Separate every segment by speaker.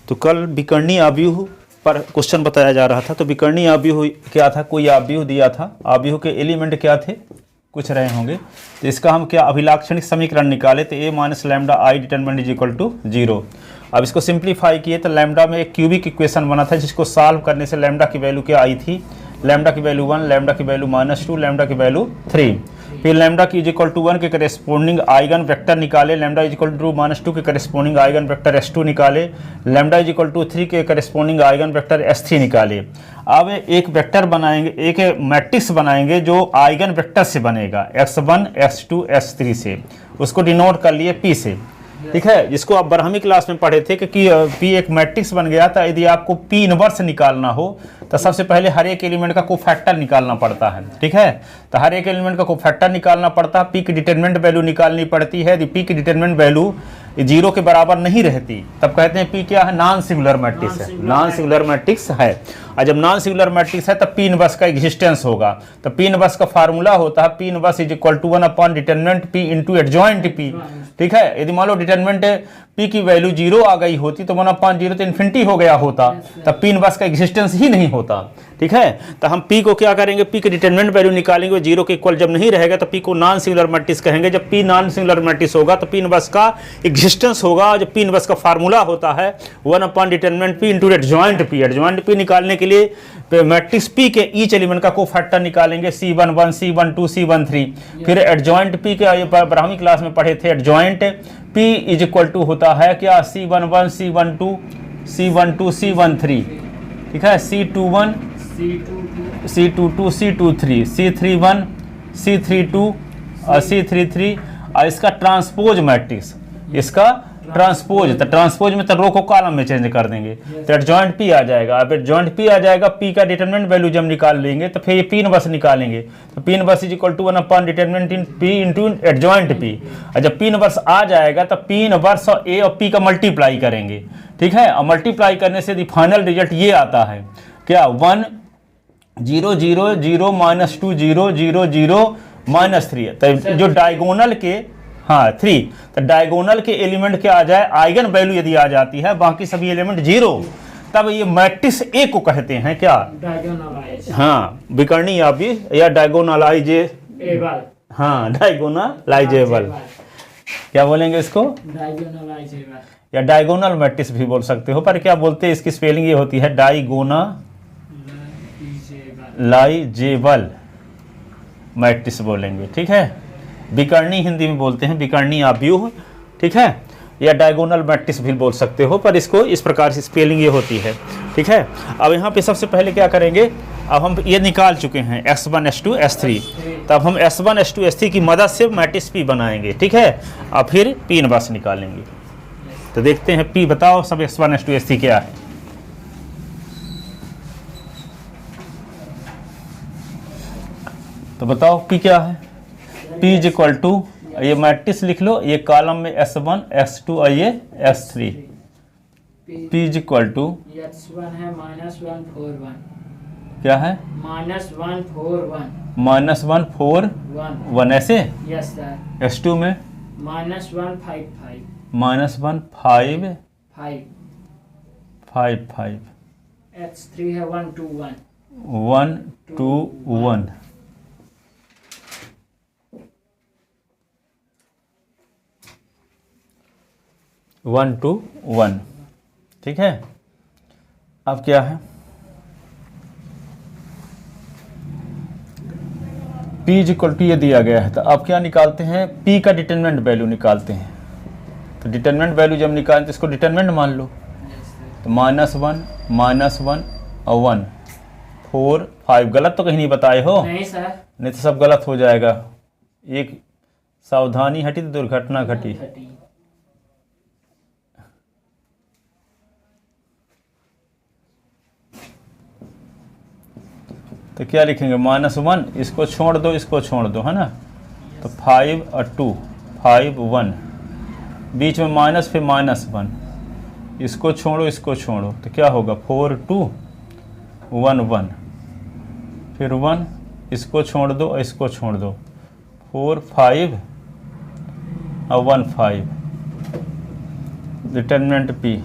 Speaker 1: तो कल विकर्णीय आव्यूह पर क्वेश्चन बताया जा रहा था। तो विकर्णीय आव्यूह क्या था, कोई आव्यूह दिया था, आव्यूह के एलिमेंट क्या थे, कुछ रहे होंगे। तो इसका हम क्या अभिलाक्षणिक समीकरण निकाले, तो a minus lambda I determinant is equal to 0। अब इसको सिंप्लीफाई किए तो लैम्डा में एक क्यूबिक इक्वेशन बना था, जिसको सॉल्व करने से लैम्डा की वैल्यू क्या आई थी, लैम्डा की वैल्यू 1, लैम्डा की वैल्यू -2, लैम्डा की वैल्यू 3। फिर लैम्डा की इज इक्वल टू 1 के करेस्पोंडिंग आइगन वेक्टर निकाले, लैम्डा इज इक्वल टू -2 के करेस्पोंडिंग आइगन वेक्टर S2 निकाले, लैम्डा इज इक्वल टू 3 के करेस्पोंडिंग आइगन वेक्टर S3 निकाले। अब एक वेक्टर बनाएंगे, एक मैट्रिक्स बनाएंगे जो आइगन वेक्टर से बनेगा, x1 x2 x3 से, उसको डिनोट कर लिए P से, ठीक है। जिसको आप बारहवीं क्लास में पढ़े थे कि P एक मैट्रिक्स बन गया था। यदि आपको P इनवर्स निकालना हो तो सबसे पहले हर एक एलिमेंट का कोफैक्टर निकालना पड़ता है, ठीक है। तो हर एक एलिमेंट का कोफैक्टर निकालना पड़ता है, P की डिटरमिनेंट वैल्यू निकालनी पड़ती है। यदि P की डिटरमिनेंट वैल्यू 0 के बराबर नहीं रहती तब कहते हैं P क्या है, नॉन सिंगुलर मैट्रिक्स है, नॉन सिंगुलर मैट्रिक्स है। और जब नॉन सिंगुलर मैट्रिक्स है तब P इनवर्स का एग्जिस्टेंस होगा। तो P इनवर्स का फार्मूला होता है P inverse is equal to 1 upon determinant P into adjoint P, ठीक है। यदि मान लो डिटरमिनेंट P की वैल्यू 0 आ गई होती तो 1/0 तो इन्फिनिटी हो गया होता, तब P इनवर्स का एग्जिस्टेंस ही नहीं होता, ठीक है। तो हम P को क्या करेंगे, P की डिटरमिनेंट वैल्यू निकालेंगे, 0 के इक्वल जब नहीं रहेगा तो P को नॉन सिंगुलर मैट्रिक्स कहेंगे। जब P नॉन सिंगुलर मैट्रिक्स होगा तो P इनवर्स का एग्जिस्टेंस होगा। जब P इनवर्स का फार्मूला होता है 1 upon determinant P into adjoint P। Adjoint P निकालने के लिए मैट्रिक्स P के ईच एलिमेंट का कोफैक्टर निकालेंगे, C11 C12 C13। फिर एडजॉइंट P के बारहवीं क्लास में पढ़े थे, adjoint P is equal to होता है क्या, C11 C12 C12 C13, ठीक है, C21 C22 C23 C31 C32 और C33। और इसका ट्रांसपोज मैट्रिक्स, इसका ट्रांसपोज, तो ट्रांसपोज में तो रो को कॉलम में चेंज कर देंगे तो एडजॉइंट P आ जाएगा। अब एडजॉइंट P आ जाएगा, P का डिटरमिनेंट वैल्यू जब निकाल लेंगे तो फिर ये P इनवर्स निकालेंगे। तो P inverse is equal to 1 upon determinant in P into adjoint P। और जब P इनवर्स आ जाएगा तो P इनवर्स और A और P का मल्टीप्लाई करेंगे, ठीक है। और मल्टीप्लाई करने से फाइनल रिजल्ट ये आता है क्या, 1 0 0 0 -2 0 0 0 -3। तो जो डायगोनल के 3, तो डायगोनल के एलिमेंट क्या आ जाए, आइगन वैल्यू यदि आ जाती है, बाकी सभी एलिमेंट 0, तब ये मैट्रिक्स ए को कहते हैं क्या, डायगोनलाइज, विकर्णीय आव्यूह या डायगोनलाइजेबल, डायगोनलाइजेबल। क्या बोलेंगे इसको, डायगोनलाइजेबल या डायगोनल मैट्रिक्स भी बोल सकते हो, पर क्या बोलते हैं इसकी स्पेलिंग ये होती है डायगोनलाइजेबल मैट्रिक्स बोलेंगे, ठीक है। विकर्णी हिंदी में बोलते हैं, विकर्णी आव्यूह, ठीक है, या डायगोनल मैट्रिक्स भी बोल सकते हो, पर इसको इस प्रकार से स्पेलिंग ये होती है, ठीक है। अब यहाँ पे सबसे पहले क्या करेंगे, अब हम ये निकाल चुके हैं S1 S2 S3, तब हम S1 S2 S3 की मदद से मैट्रिक्स P बनाएंगे, ठीक है। अब फिर P इनवर्स निकालेंगे। तो देखते हैं P, बताओ सब S1 S2 S3 क्या है। तो बताओ P क्या है, P इज इक्वल टू, ये मैट्रिक्स लिख लो, ये कॉलम में S1 S2 और ये S3। P is equal to
Speaker 2: S1 है -141,
Speaker 1: क्या है, -141 ऐसे,
Speaker 2: यस सर।
Speaker 1: S2 में
Speaker 2: -155
Speaker 1: -155
Speaker 2: H3 है 121
Speaker 1: 121 1 to 1, ठीक है। अब क्या है, P इज इक्वल टू ये दिया गया है, तो अब क्या निकालते हैं, P का डिटरमिनेंट वैल्यू निकालते हैं। तो डिटरमिनेंट वैल्यू जब निकालते हैं इसको डिटरमिनेंट मान लो, तो -1 और 1 4 5। गलत तो कहीं नहीं बताए हो,
Speaker 2: नहीं सर,
Speaker 1: नहीं तो सब गलत हो जाएगा। एक सावधानी हटी तो दुर्घटना घटी। तो क्या लिखेंगे, -1, इसको छोड़ दो, इसको छोड़ दो, है ना। तो 5 और 2 5 1, बीच में माइनस, फिर -1, इसको छोड़ो, इसको छोड़ो, तो क्या होगा 4 2 1 1, फिर 1, इसको छोड़ दो और इसको छोड़ दो, 4 5 और 1 5। डिटरमिनेंट P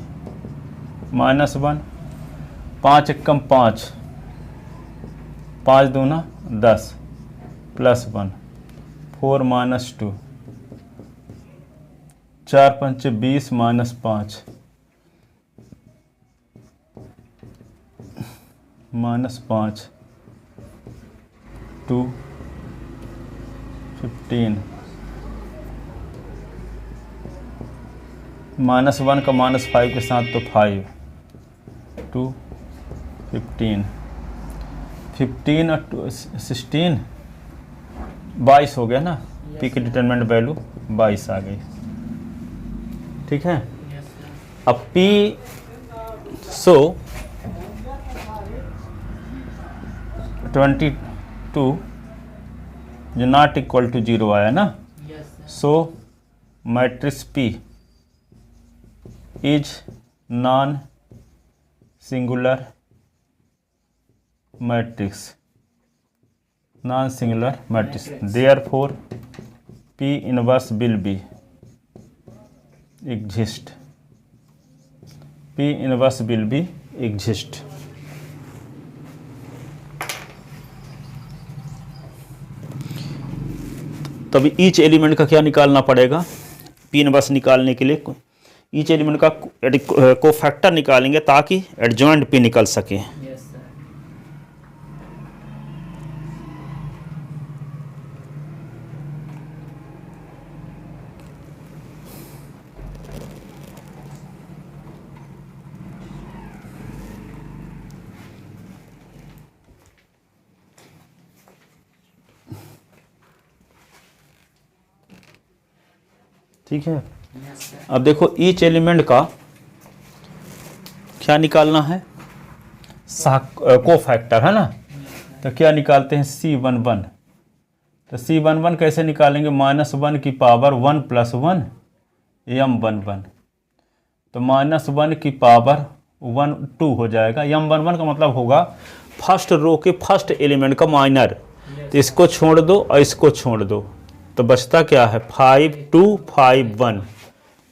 Speaker 1: -1, 5 एकम 5, 5 दूना 10 +1, 4 -2, 4 पंचे 20 -5, -5, 2, 15, -1 का -5 के साथ तो 5, 2, 15, 15 और 16, 22 हो गया ना। पी की डिटरमिनेंट वैल्यू 22 आ गई। ठीक है।
Speaker 2: Yes, sir.
Speaker 1: अब पी सो 22 जो नॉट इक्वल टू 0 आया ना।
Speaker 2: Yes, sir.
Speaker 1: So matrix P is non singular matrix, non singular matrix, therefore P inverse will be exist, P inverse will be exist. तभी each element का क्या निकालना पड़ेगा, P inverse निकालने के लिए ईच एलिमेंट का कोफैक्टर निकालेंगे ताकि एडजॉइंट पी निकल सके।
Speaker 2: Yes, sir.
Speaker 1: ठीक है।
Speaker 2: Yes, sir.
Speaker 1: अब देखो ईच एलिमेंट का क्या निकालना है, कोफैक्टर है ना। तो क्या निकालते हैं, C11। तो C11 कैसे निकालेंगे, -1 की पावर 1 + 1 M11, तो -1 की पावर 1 2 हो जाएगा। M11 का मतलब होगा फर्स्ट रो के फर्स्ट एलिमेंट का माइनर। तो इसको छोड़ दो और इसको छोड़ दो, तो बचता क्या है, 5 2 5 1।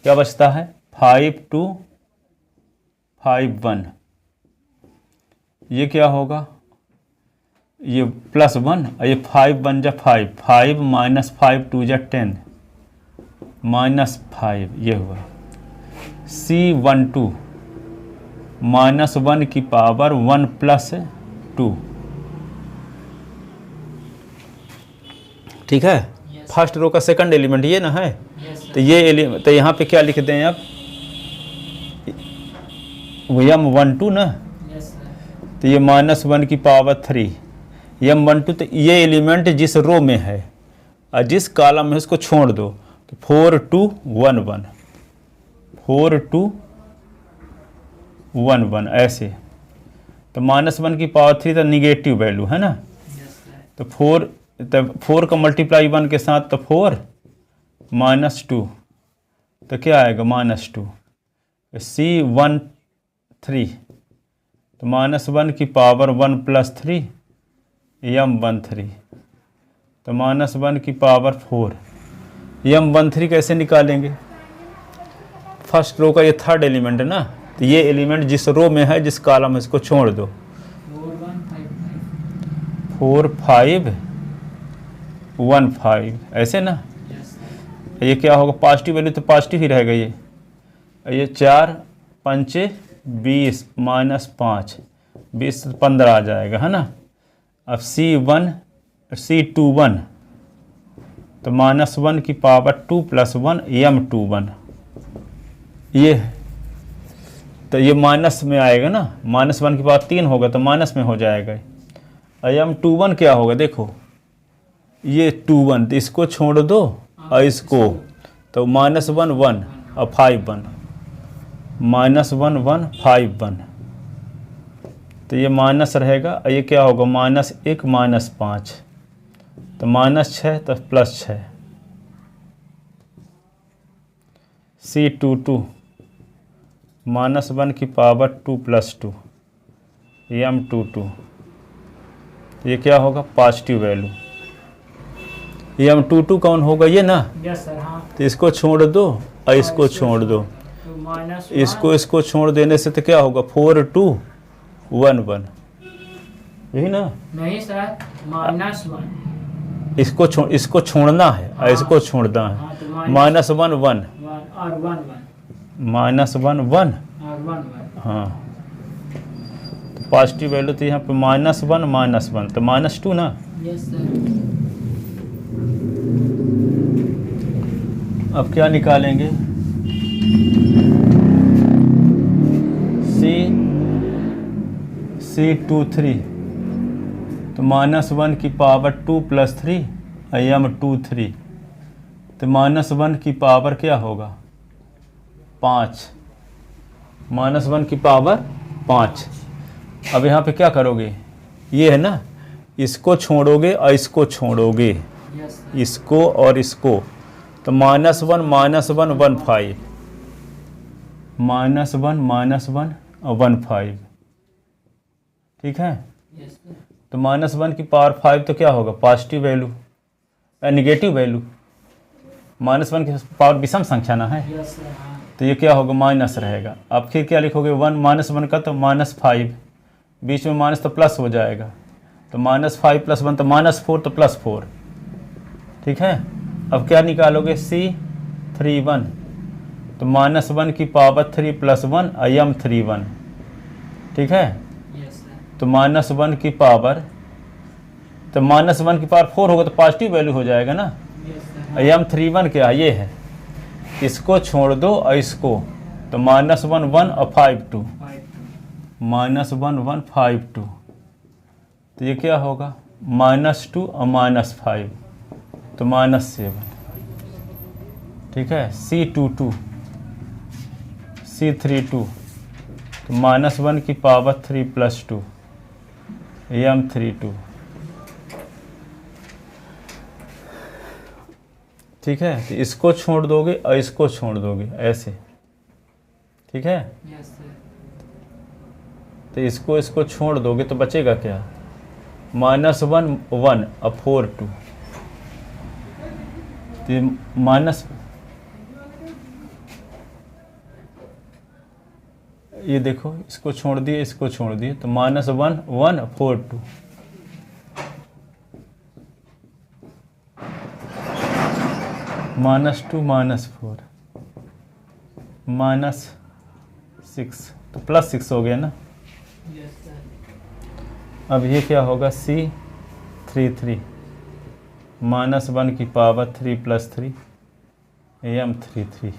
Speaker 1: क्या बचता है, 5 2 5 1। ये क्या होगा, ये +1 और ये 5 1 जा 5, 5 -5 2 जा 10 -5, ये हुआ। C12 -1 की पावर 1 + 2। ठीक है।
Speaker 2: Yes.
Speaker 1: फर्स्ट रो का सेकंड एलिमेंट ये ना है।
Speaker 2: Yes, sir.
Speaker 1: तो ये एलिमेंट, तो यहाँ पे क्या लिख दें अब, M12 ना।
Speaker 2: Yes, sir.
Speaker 1: तो ये -1 की पावर 3 M12। तो ये एलिमेंट जिस रो में है और जिस कॉलम में उसको छोड़ दो, तो 4 2 1 1, 4 2 1 1 ऐसे। तो -1 की पावर 3 तो निगेटिव वैल्यू है ना।
Speaker 2: Yes, sir.
Speaker 1: तो 4 का मल्टीप्लाई 1 के साथ तो 4 -2, तो क्या आएगा -2। C13 तो -1 की पावर 1 + 3 M13, तो -1 की पावर 4। M13 कैसे निकालेंगे, फर्स्ट रो का ये थर्ड एलिमेंट है ना। तो ये एलिमेंट जिस रो में है जिस कॉलम में इसको छोड़ दो,
Speaker 2: 4 1 5 5.
Speaker 1: 4 5 1 5 ऐसे ना।
Speaker 2: Yes, sir.
Speaker 1: ये क्या होगा, पॉजिटिव वैल्यू तो पॉजिटिव ही रहेगा। ये 4 5 20 -5 20 15 आ जाएगा है ना। अब C21 तो -1 की पावर 2 + 1 M21, ये तो ये माइनस में आएगा ना। -1 की पावर 3 होगा तो माइनस में हो जाएगा। M21 क्या होगा, देखो ये 21, तो इसको छोड़ दो और इसको, तो -1 1 और 5 1, -1 1 5 1, तो ये माइनस रहेगा। और ये क्या होगा, -1 -5, तो -6 तो +6। C22 -1 की पावर 2 + 2 M22, ये क्या होगा, पॉजिटिव वैल्यू। M22 कौन होगा, ये ना।
Speaker 2: Yes, sir. हाँ.
Speaker 1: तो इसको छोड़ दो और इसको छोड़ दो,
Speaker 2: माइनस
Speaker 1: इसको छोड़ देने से तो क्या होगा 4 2 1 1, यही ना।
Speaker 2: नहीं सर, माइनस 1।
Speaker 1: इसको छोड़ना है और इसको छोड़ना
Speaker 2: हाँ, तो
Speaker 1: है। -1 1
Speaker 2: 1 और 1 1
Speaker 1: -1 1
Speaker 2: और 1 1।
Speaker 1: हाँ, तो पॉजिटिव वैल्यू तो यहाँ पे -1 -1 तो -2 ना।
Speaker 2: Yes sir.
Speaker 1: अब क्या निकालेंगे? C 2 3 तो -1 की पावर 2 + 3 m 2 3 तो -1 की पावर क्या होगा 5, -1 की पावर 5। अब यहाँ पे क्या करोगे, ये है ना, इसको छोड़ोगे और इसको छोड़ोगे,
Speaker 2: यस सर।
Speaker 1: इसको और इसको, तो -1 -1 1 5, -1 और 1 5, ठीक है।
Speaker 2: Yes sir.
Speaker 1: तो -1 की पावर 5 तो क्या होगा पॉजिटिव वैल्यू, नेगेटिव वैल्यू। -1 की पावर विषम संख्या ना है,
Speaker 2: यस सर। हाँ।
Speaker 1: तो ये क्या होगा माइनस रहेगा। अब फिर क्या लिखोगे 1 -1 का तो -5, बीच में माइनस तो प्लस हो जाएगा, तो -5 + 1 तो -4 तो +4, ठीक है। अब क्या निकालोगे C 3 1 तो -1 की पावर 3 + 1 m 3 1, ठीक है।
Speaker 2: Yes sir.
Speaker 1: तो -1 की पावर, तो -1 की पावर 4 होगा तो पॉजिटिव वैल्यू हो जाएगा ना।
Speaker 2: Yes sir.
Speaker 1: m 3 1 क्या ये है, इसको छोड़ दो और इसको, तो -1 1 और 5 2,
Speaker 2: 5
Speaker 1: -1 1 5 2, तो ये क्या होगा -2 और -5 तो -7, ठीक है। C 2 2 C 3 2 तो -1 की पावर 3 + 2 m 3 2, ठीक है। तो इसको छोड़ दोगे और इसको छोड़ दोगे ऐसे, ठीक है।
Speaker 2: Yes sir.
Speaker 1: तो इसको छोड़ दोगे तो बचेगा क्या, -1 1 और 4 2, तो ये माइनस, ये देखो इसको छोड़ दिए इसको छोड़ दिए तो -1 1 4 2, -2 -4 -6 तो +6 हो गया ना।
Speaker 2: Yes sir.
Speaker 1: अब ये क्या होगा C 3 3 -1 की पावर 3 + 3 m 3 3,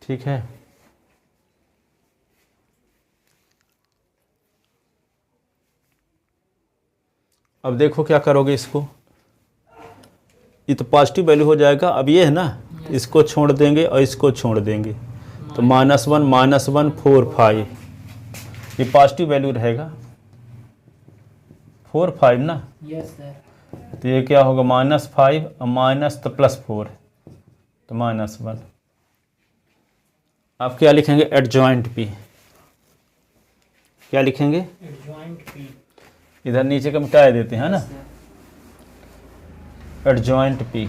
Speaker 1: ठीक है। अब देखो क्या करोगे, इसको, ये तो पॉजिटिव वैल्यू हो जाएगा। अब ये है ना, इसको छोड़ देंगे और इसको छोड़ देंगे, तो -1 -1 4 5, ये पॉजिटिव वैल्यू रहेगा 4 5 ना।
Speaker 2: Yes sir.
Speaker 1: तो ये क्या होगा -5 और माइनस तो +4 तो -1। आप क्या लिखेंगे एडजॉइंट P, क्या लिखेंगे,
Speaker 2: एडजॉइंट P।
Speaker 1: इधर नीचे का मिटा देते हैं ना, एडजॉइंट P।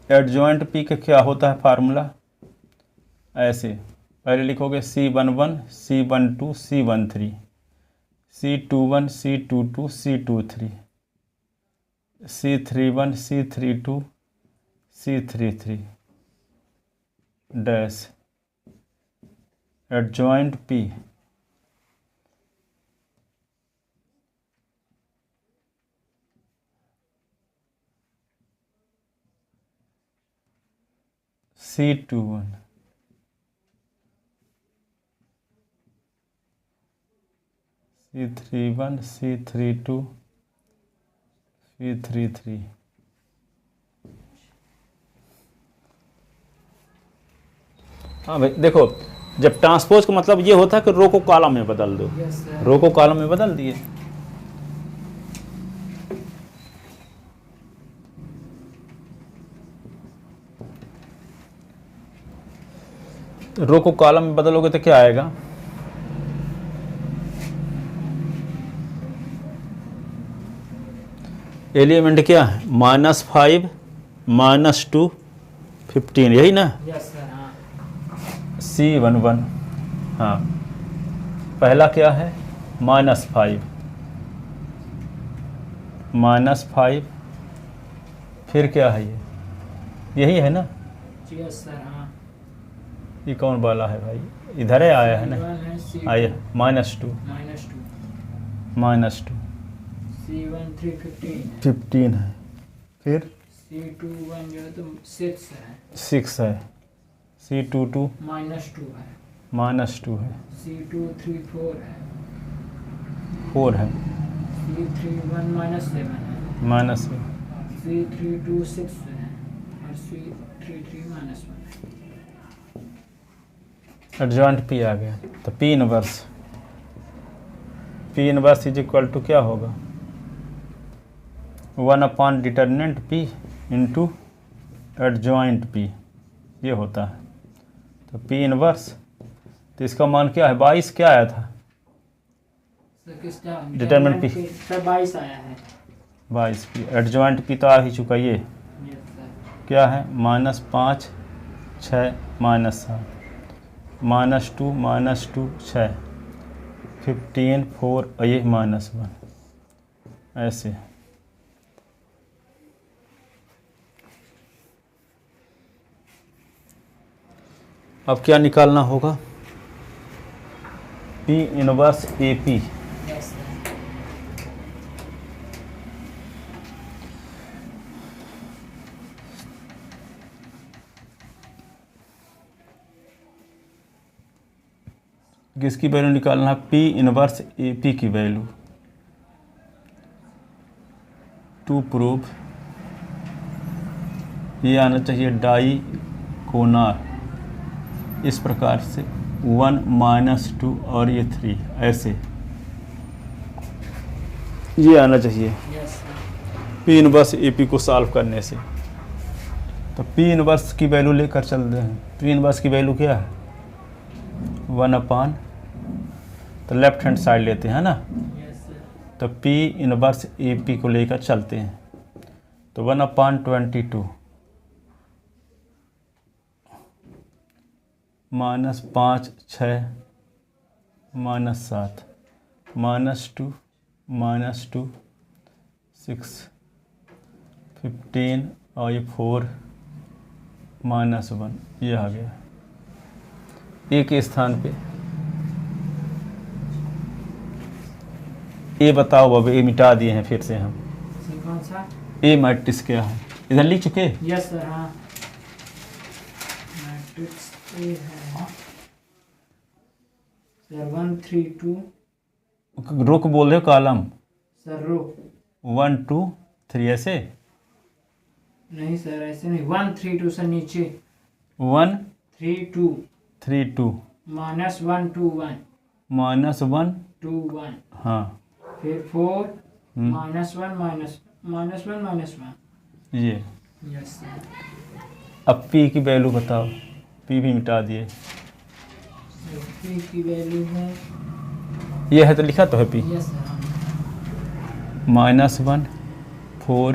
Speaker 1: एडजॉइंट P का क्या होता है फार्मूला, ऐसे पहले लिखोगे C11 C12 C13 C21 C22 C23 C31 C32 C33 dash adjoint P C21 C31 C32 C33। हाँ भाई देखो, जब ट्रांसपोज का मतलब ये होता है कि रो को कॉलम में बदल दो,
Speaker 2: यस सर।
Speaker 1: रो को कॉलम में बदल दिए। रो को कॉलम में बदलोगे तो क्या आएगा, एलिमेंट क्या है? -5 -2 15, यही ना?
Speaker 2: यस सर हाँ
Speaker 1: C11। हाँ, पहला क्या है? -5 -5, फिर क्या है ये? यही है ना?
Speaker 2: यस सर हाँ
Speaker 1: ये कौन वाला है भाई? इधर है आया है ना? आया -2
Speaker 2: -2
Speaker 1: -2
Speaker 2: C1 3 15 है
Speaker 1: 15 है, फिर
Speaker 2: C21 जो है तो 6 है
Speaker 1: 6 है, C22
Speaker 2: -2 है
Speaker 1: -2 है,
Speaker 2: C23 4 है
Speaker 1: 4 है,
Speaker 2: C31 -7 है
Speaker 1: -1
Speaker 2: C32 6 है और C33 -1 है।
Speaker 1: एडजॉइंट पी आ गया, तो P inverse is equal to क्या होगा? 1 determinant P into adjoint P, ये होता है। तो P इनवर्स, तो इसका मान क्या है? 22 क्या आया था?
Speaker 2: सर किसका
Speaker 1: Determinant P।
Speaker 2: सर 22 आया है
Speaker 1: 22 P, एडजॉइंट P तो आ ही चुका। ये
Speaker 2: यस सर
Speaker 1: क्या है? -5 6 -7 -2 6 15 4 और ये -1, ऐसे। अब क्या निकालना होगा? P inverse AP।
Speaker 2: Yes sir
Speaker 1: किसकी वैल्यू निकालना है? P इनवर्स AP की वैल्यू। टू प्रूव, ये आना चाहिए डाई कोनार, इस प्रकार से 1 -2 और ये 3, ऐसे ये आना चाहिए
Speaker 2: yes sir
Speaker 1: P inverse AP को सॉल्व करने से। तो P इनवर्स की वैल्यू लेकर चलते हैं। P इनवर्स की वैल्यू क्या है? 1/, तो लेफ्ट हैंड साइड लेते हैं ना,
Speaker 2: यस सर
Speaker 1: तो P इनवर्स AP को लेकर चलते हैं। तो 1/22 -5 6 -7 -2 -2 6 15 और ये 4 -1, ये आ गया ए के स्थान पे। ए बताओ अब, ए मिटा दिए हैं फिर से हम।
Speaker 2: सर कौन सा
Speaker 1: ए मैट्रिक्स क्या है? इधर लिख चुके?
Speaker 2: यस सर हाँ मैट्रिक्स ए है सर 1 3 2
Speaker 1: रुक बोल रहे हो? कॉलम
Speaker 2: सर रो
Speaker 1: 1 2 3 ऐसे?
Speaker 2: नहीं सर ऐसे नहीं 1 3 2 सर नीचे
Speaker 1: 1
Speaker 2: 3 2
Speaker 1: 3 2
Speaker 2: -1 2 1
Speaker 1: -1
Speaker 2: 2 1
Speaker 1: हाँ,
Speaker 2: फिर 4 -1 -1
Speaker 1: ये।
Speaker 2: यस सर
Speaker 1: अब P की वैल्यू बताओ। P भी मिटा दिए।
Speaker 2: P की वैल्यू है
Speaker 1: ये है तो लिखा तो है P।
Speaker 2: यस सर
Speaker 1: -1 4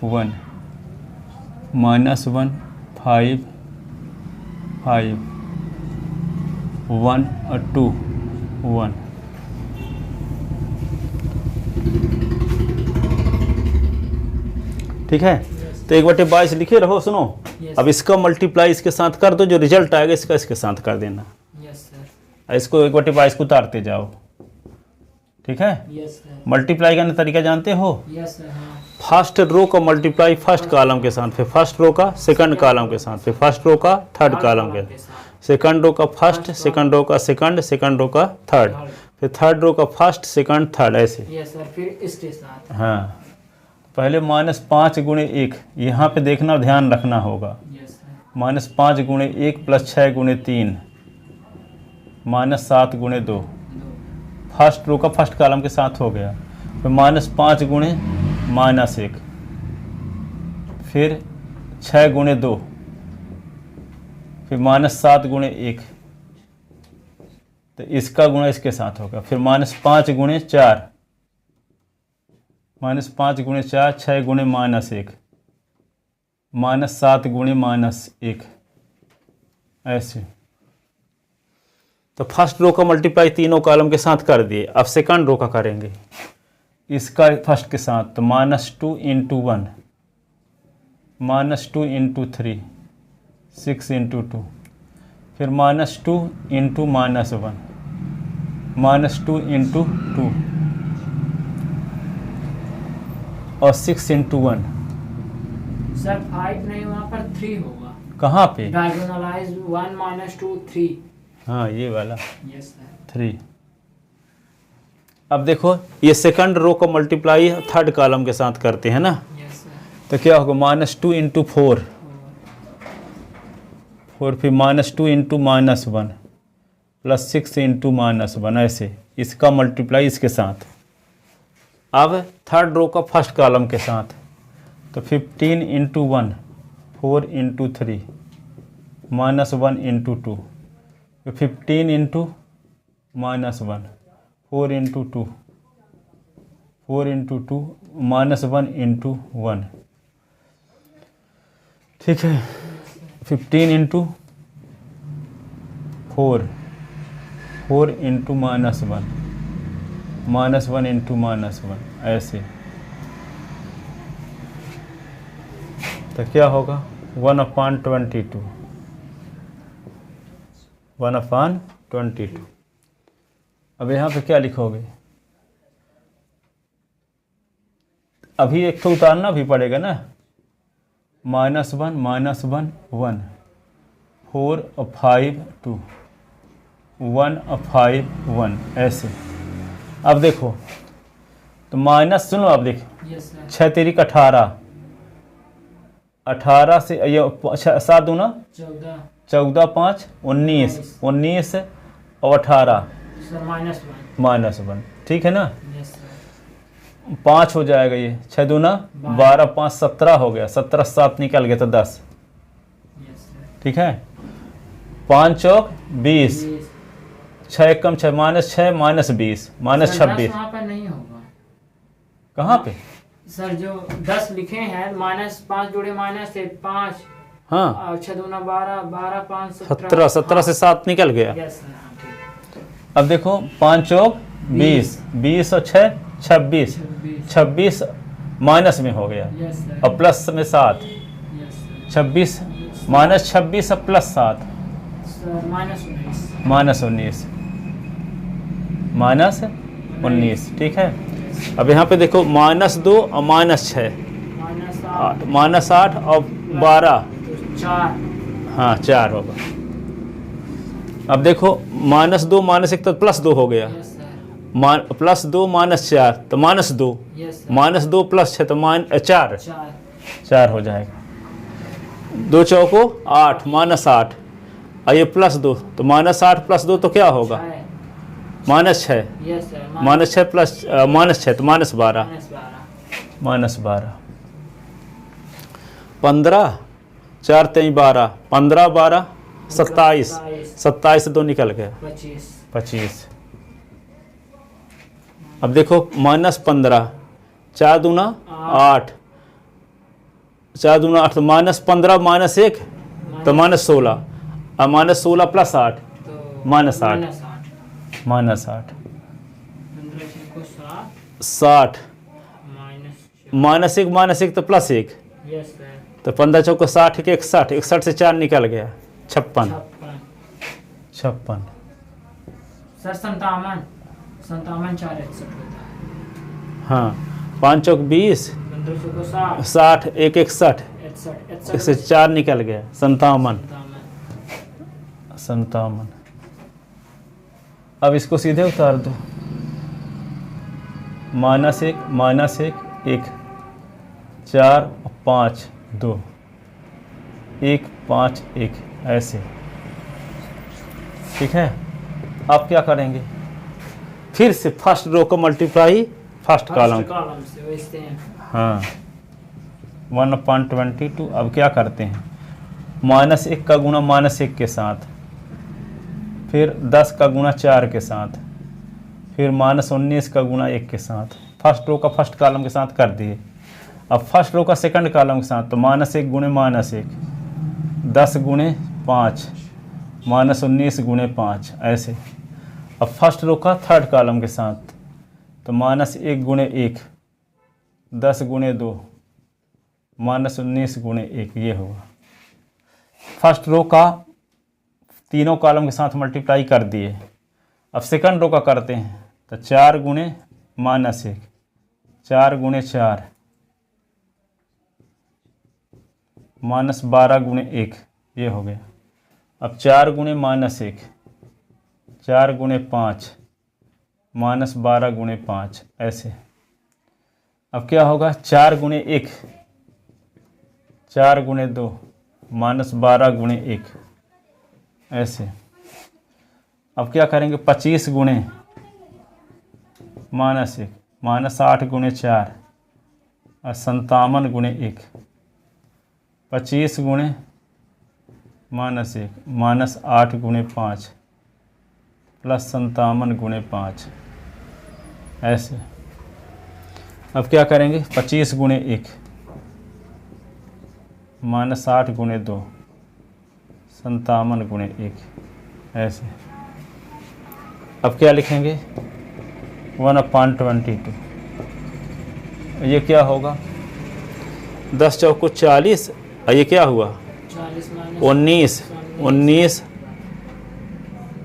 Speaker 1: 1 -1 5 5 1 और 2 1। ठीक है, तो 1/22 लिखे रहो। सुनो,
Speaker 2: Yes.
Speaker 1: अब इसका मल्टीप्लाई इसके साथ कर दो, जो रिजल्ट आएगा इसका इसके साथ कर देना।
Speaker 2: यस सर
Speaker 1: इसको 1/22 को उतारते जाओ। ठीक है,
Speaker 2: यस सर
Speaker 1: मल्टीप्लाई करने का तरीका जानते हो?
Speaker 2: यस सर हाँ
Speaker 1: फर्स्ट रो का मल्टीप्लाई फर्स्ट कॉलम के साथ, फिर फर्स्ट रो का सेकंड कॉलम के साथ, फिर फर्स्ट रो का थर्ड कॉलम के साथ, सेकंड रो का फर्स्ट, सेकंड रो का सेकंड, सेकंड रो का थर्ड, फिर थर्ड रो का फर्स्ट सेकंड थर्ड, ऐसे।
Speaker 2: यस सर फिर इसके साथ
Speaker 1: हाँ, पहले -5 × 1, यहाँ पे देखना, ध्यान रखना होगा।
Speaker 2: यस सर
Speaker 1: -5 × 1 + 6 × 3 -7 × 2, फर्स्ट रो का फर्स्ट कॉलम के साथ हो गया। फिर -5 × -1, फिर 6 × 2, फिर -7 × 1, तो इसका गुणा इसके साथ होगा। फिर -5 × 4, -5 गुणे 4, 6 गुणे -1, -7 गुणे -1, ऐसे। तो फर्स्ट रो का मल्टीप्लाई तीनों कॉलम के साथ कर दिए। अब सेकंड रो का करेंगे, इसका फर्स्ट के साथ। तो -2 × 1, -2 × 3, 6 × 2, फिर -2 × -1, -2 × 2 और 6 × 1।
Speaker 2: सर 5 नहीं, वहाँ पर 3 होगा।
Speaker 1: कहाँ पे?
Speaker 2: डायगोनलाइज 1 - 2 3।
Speaker 1: हाँ, ये वाला
Speaker 2: यस सर।
Speaker 1: 3। अब देखो, ये सेकंड रो को मल्टीप्लाई थर्ड कॉलम के साथ करते हैं ना।
Speaker 2: Yes sir.
Speaker 1: तो क्या होगा? -2 × 4, फिर -2 × -1 प्लस 6 × -1, ऐसे इसका मल्टीप्लाई इसके साथ। अब थर्ड रो का फर्स्ट कॉलम के साथ। तो 15 × 1, 4 × 3, -1 × 2, 15 × -1, 4 × 2, 4 × 2, -1 × 1, ठीक है। 15 × 4, 4 × -1, -1 × -1, ऐसे। तो क्या होगा? 1/22, 1/22। अब यहाँ पे क्या लिखोगे? अभी एक तो उतारना भी पड़ेगा ना। -1 -1 1, 4 और 5 2, 1 और 5 1, ऐसे। अब देखो, तो माइनस सुनो, अब देखो,
Speaker 2: यस सर।
Speaker 1: 6 × 3 = 18, 18 से ये 7 दूना
Speaker 2: 14।
Speaker 1: 14 5 19, 19 और 18
Speaker 2: सर
Speaker 1: -1, ठीक है ना।
Speaker 2: Yes sir.
Speaker 1: 5 हो जाएगा, ये 6 दूना 12, 5 17 हो गया, 17 7 निकल गया तो 10,
Speaker 2: यस सर।
Speaker 1: ठीक है। 5 चौक 20, 6 कम 6 -6 -20 -26।
Speaker 2: वहाँ पर नहीं होगा।
Speaker 1: कहाँ पे?
Speaker 2: सर जो 10 लिखे हैं, -5 जोड़े -5,
Speaker 1: हाँ,
Speaker 2: और 6 दूना 12, 12 5
Speaker 1: 17, 17 से 7 निकल गया।
Speaker 2: Yes sir. हाँ, ठीक।
Speaker 1: अब देखो, 5 चौक 20, 20 और 6 26, 26 माइनस में हो गया,
Speaker 2: यस सर।
Speaker 1: और प्लस में 7,
Speaker 2: यस सर।
Speaker 1: 26 -26 और +7
Speaker 2: सर -19।
Speaker 1: -19, ठीक है। अब यहाँ पे देखो, -2 और -6, -8 और 12,
Speaker 2: 4।
Speaker 1: हाँ 4 होगा। अब देखो, -2 -1 तो +2 हो गया,
Speaker 2: यस सर।
Speaker 1: +2 -4 तो -2,
Speaker 2: यस सर।
Speaker 1: -2 + 6 तो 4,
Speaker 2: 4।
Speaker 1: 4 हो जाएगा। 2 चौको 8, -8, और ये +2 तो -8 + 2 तो क्या होगा? -6,
Speaker 2: यस सर।
Speaker 1: -6 प्लस -6 तो -12,
Speaker 2: -12।
Speaker 1: -12। 15 4 3 12, 15 12 27, 27 से 2 निकल गया, 25। अब देखो, -15, 4 दूना 8, 4 दूना 8 तो -15 -1 तो -16, और -16 + 8 -8, -8, 60, -1 तो +1,
Speaker 2: यस सर।
Speaker 1: तो 15 चौको 60 के 61, 61 से 4 निकल गया, 56।
Speaker 2: सर 57, 4 61 होता है।
Speaker 1: हाँ, 5 चौक 20, 60 1 61, 1 से 4 निकल गया, 57। अब इसको सीधे उतार दो, -1 -1 1, 4 5 2, 1 5 1, ऐसे, ठीक है। अब क्या करेंगे? फिर से फर्स्ट रो को मल्टीप्लाई फर्स्ट कॉलम
Speaker 2: से वैसे हैं।
Speaker 1: हाँ, 1/22। अब क्या करते हैं? -1 का गुणा -1 के साथ, फिर 10 का गुणा 4 के साथ, फिर -19 का गुणा 1 के साथ, फर्स्ट रो का फर्स्ट कॉलम के साथ कर दिए। अब फर्स्ट रो का सेकंड कॉलम के साथ तो -1 गुणे -1, 10 गुणे 5, -19 गुणे 5 ऐसे। अब फर्स्ट रो का थर्ड कॉलम के साथ तो -1 गुणे 1, 10 गुणे 2, -19 गुणे 1 ये होगा। फर्स्ट रो का तीनों कॉलम के साथ मल्टीप्लाई कर दिए। अब सेकंड रो का करते हैं तो 4 गुणे -1, 4 गुणे 4, -12 गुणे 1 ये हो गया। अब 4 गुणे -1, 4 गुणे 5, -12 गुणे 5 ऐसे। अब क्या होगा 4 गुणे 1, 4 गुणे 2, -12 गुणे 1 ऐसे। अब क्या करेंगे 25 गुणे -1, -8 गुणे 4 और 57 गुणे 1, 25 गुणे -1, -8 गुणे 5 प्लस 57 गुणे 5 ऐसे। अब क्या करेंगे 25 गुणे 1, -8 गुणे 2, 57 गुणे 1 ऐसे। अब क्या लिखेंगे 1/22। ये क्या होगा 10 चौको 40 और ये क्या हुआ
Speaker 2: 40
Speaker 1: 19 19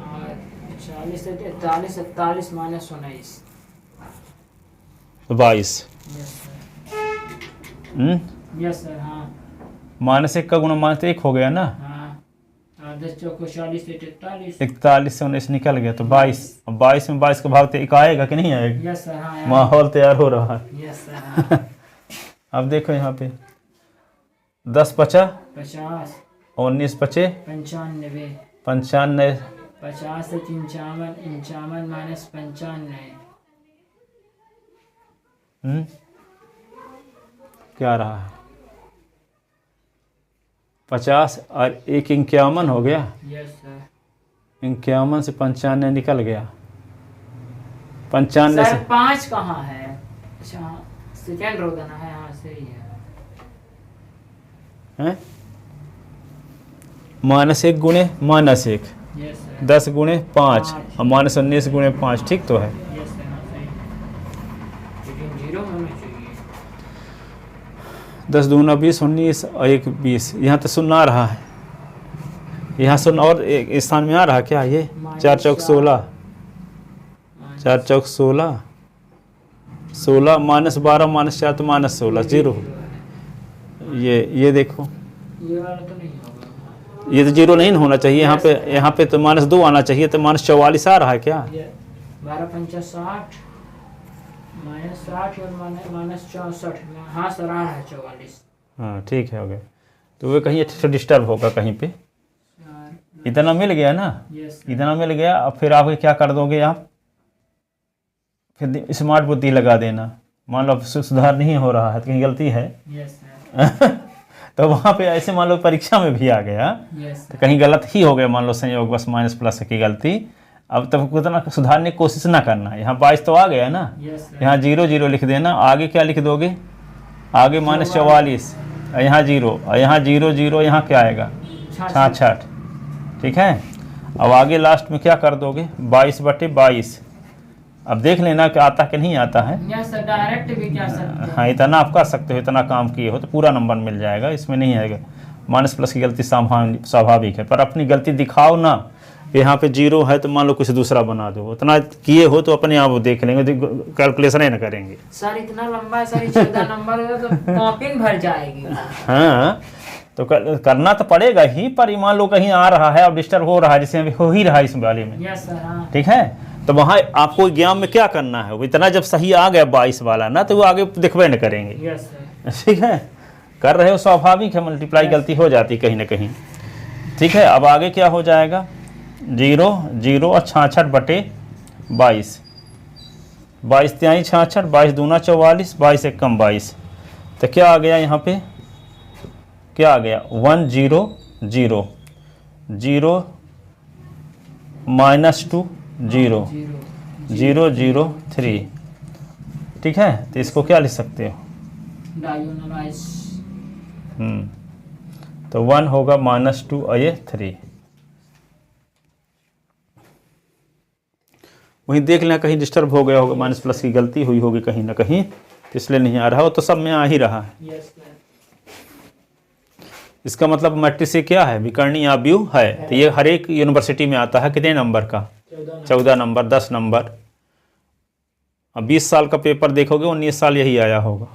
Speaker 2: और 40 से 43 47 -19
Speaker 1: 22।
Speaker 2: यस सर यस सर हाँ
Speaker 1: -1 का गुणा -1 हो गया ना।
Speaker 2: हाँ और 10 चौको 40 से 43
Speaker 1: 41 से 19 निकल गया तो 22। अब 22 में 22 का भाव तो 1 आएगा कि नहीं आएगा।
Speaker 2: यस सर हाँ
Speaker 1: माहौल तैयार हो रहा है।
Speaker 2: यस सर हाँ
Speaker 1: अब देखो यहाँ पे 10 पचा
Speaker 2: 50
Speaker 1: 19 पचे
Speaker 2: 95
Speaker 1: 95
Speaker 2: 50 से 55 55 -95
Speaker 1: क्या रहा है 50 और 1 51 हो गया।
Speaker 2: यस सर
Speaker 1: 51 से 95 निकल गया। 95
Speaker 2: सर
Speaker 1: से
Speaker 2: 5 कहाँ है। अच्छा सेकेंड रो देना है हाँ सही है।
Speaker 1: हैं -1 गुणे -1,
Speaker 2: यस सर
Speaker 1: 10 गुणे 5 और -19 गुणे 5 ठीक तो है।
Speaker 2: यस सर हाँ सही लेकिन 0 होना चाहिए।
Speaker 1: 10 दूना 20, 19 और 1 20। यहाँ तो शून्य आ रहा है। यहाँ शून्य और एक स्थान में आ रहा क्या ये 4 चौक 16, 4 चौक 16, 16 -12 -4 तो -16 0। ये देखो
Speaker 2: ये वाला तो नहीं होगा।
Speaker 1: ये तो 0 नहीं होना चाहिए। यहाँ पे तो -2 आना चाहिए तो -44 आ रहा है क्या।
Speaker 2: ये 12 पंचा 60 -60 और -64 हाँ सर आ रहा है 44।
Speaker 1: हाँ ठीक है हो गया। तो वो कहीं अच्छा डिस्टर्ब होगा कहीं पे। इतना मिल गया ना।
Speaker 2: यस
Speaker 1: इतना मिल गया। अब फिर आप क्या कर दोगे आप फिर स्मार्ट बुद्धि लगा देना। मान लो सुधार नहीं हो रहा है तो कहीं गलती है
Speaker 2: यस सर
Speaker 1: तो वहाँ पे ऐसे मान लो परीक्षा में भी आ गया
Speaker 2: यस
Speaker 1: तो कहीं गलत ही हो गया मान लो संयोग बस माइनस प्लस की गलती। अब तब उतना सुधारने की कोशिश ना करना। यहाँ 22 तो आ गया ना।
Speaker 2: यस सर
Speaker 1: यहाँ 0 0 लिख देना। आगे क्या लिख दोगे आगे -44 और यहाँ 0 और यहाँ 0 0 यहाँ क्या आएगा 66 ठीक है। अब आगे लास्ट में क्या कर दोगे 22/22। अब देख लेना कि आता कि नहीं आता है।
Speaker 2: यस सर डायरेक्ट भी क्या सकते हैं।
Speaker 1: हाँ इतना आप कर सकते हो। इतना काम किए हो तो पूरा नंबर मिल जाएगा। इसमें नहीं आएगा। माइनस प्लस की गलती स्वाभाविक है पर अपनी गलती दिखाओ ना। यहाँ पे 0 है तो मान लो कुछ दूसरा बना दो। उतना किए हो तो अपने आप देख लेंगे कैलकुलेशन ही ना करेंगे।
Speaker 2: सर इतना लंबा है सर 14 नंबर है तो कॉपी भर जाएगी।
Speaker 1: हाँ तो करना तो पड़ेगा ही पर मान लो कहीं आ रहा है और डिस्टर्ब हो रहा है जैसे अभी हो ही रहा है इस वाले में।
Speaker 2: यस सर हाँ
Speaker 1: ठीक है। तो वहाँ आपको एग्जाम में क्या करना है। वो इतना जब सही आ गया 22 वाला ना तो वो आगे दिखबे न करेंगे।
Speaker 2: यस सर
Speaker 1: ठीक है। कर रहे हो स्वाभाविक है। मल्टीप्लाई गलती हो जाती कहीं ना कहीं। ठीक है। अब आगे क्या हो जाएगा 0 0 और 66/22। 22 त्याई 66, 22 दूना 44, 22 एक कम 22। तो क्या आ गया यहाँ पे क्या आ गया 1 0 0 0 -2 0 0 0 3 ठीक है, तो इसको क्या लिख सकते हो?
Speaker 2: डायगोनलाइज।
Speaker 1: तो 1 होगा -2 और ये 3। वहीं देख लें कहीं डिस्टर्ब हो गया होगा, माइनस प्लस की गलती हुई होगी कहीं ना कहीं, तो इसलिए नहीं आ रहा हो, तो सब में आ ही रहा है।
Speaker 2: Yes sir.
Speaker 1: इसका मतलब मैट्रिक्स से क्या है, विकर्णीय आव्यूह है। तो ये हर एक यूनिवर्सिटी में आता है, कितने नंबर का? 14 नंबर, 10 नंबर। अब 20 साल का पेपर देखोगे 19 साल यही आया होगा।